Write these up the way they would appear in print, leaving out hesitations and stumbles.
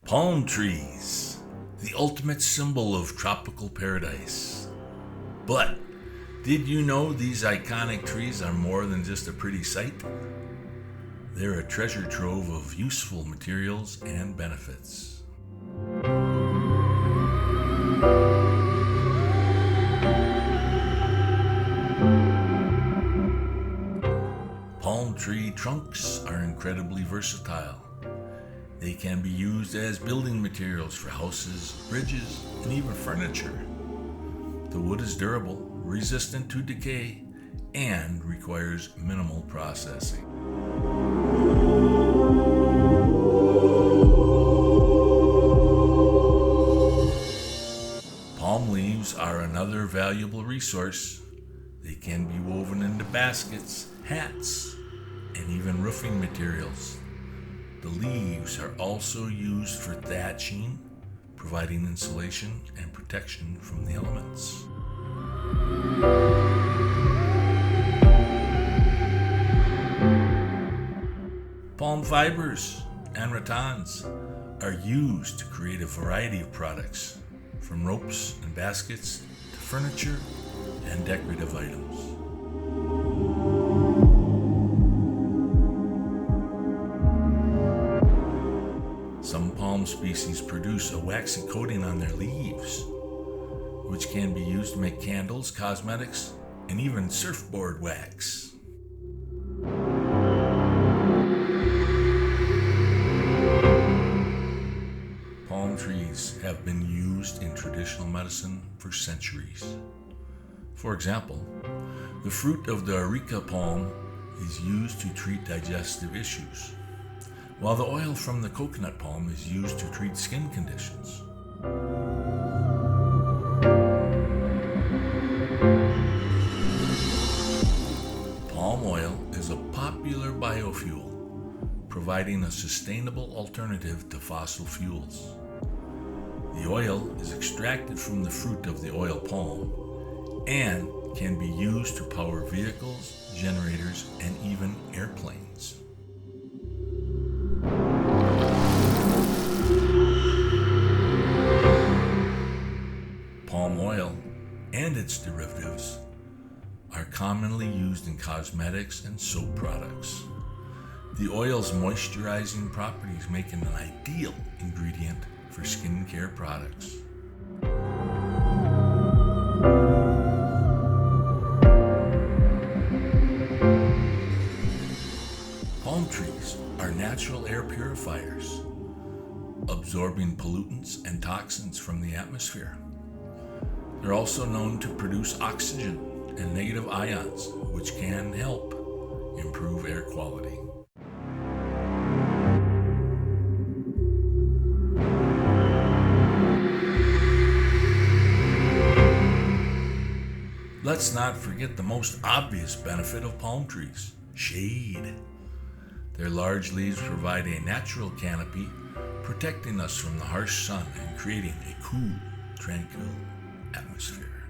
Palm trees, the ultimate symbol of tropical paradise. But did you know these iconic trees are more than just a pretty sight? They're a treasure trove of useful materials and benefits. Palm tree trunks are incredibly versatile. They can be used as building materials for houses, bridges, and even furniture. The wood is durable, resistant to decay, and requires minimal processing. Palm leaves are another valuable resource. They can be woven into baskets, hats, and even roofing materials. The leaves are also used for thatching, providing insulation and protection from the elements. Palm fibers and rattans are used to create a variety of products, from ropes and baskets to furniture and decorative items. Some palm species produce a waxy coating on their leaves, which can be used to make candles, cosmetics, and even surfboard wax. Palm trees have been used in traditional medicine for centuries. For example, the fruit of the areca palm is used to treat digestive issues, while the oil from the coconut palm is used to treat skin conditions. Palm oil is a popular biofuel, providing a sustainable alternative to fossil fuels. The oil is extracted from the fruit of the oil palm and can be used to power vehicles, generators, and even airplanes. Palm oil and its derivatives are commonly used in cosmetics and soap products. The oil's moisturizing properties make it an ideal ingredient for skincare products. Palm trees are natural air purifiers, absorbing pollutants and toxins from the atmosphere. They're also known to produce oxygen and negative ions, which can help improve air quality. Let's not forget the most obvious benefit of palm trees: shade. Their large leaves provide a natural canopy, protecting us from the harsh sun and creating a cool, tranquil atmosphere.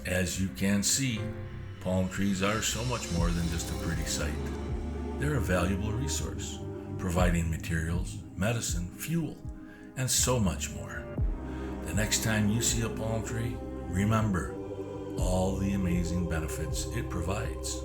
As you can see, palm trees are so much more than just a pretty sight. They're a valuable resource, providing materials, medicine, fuel, and so much more. The next time you see a palm tree, remember all the amazing benefits it provides.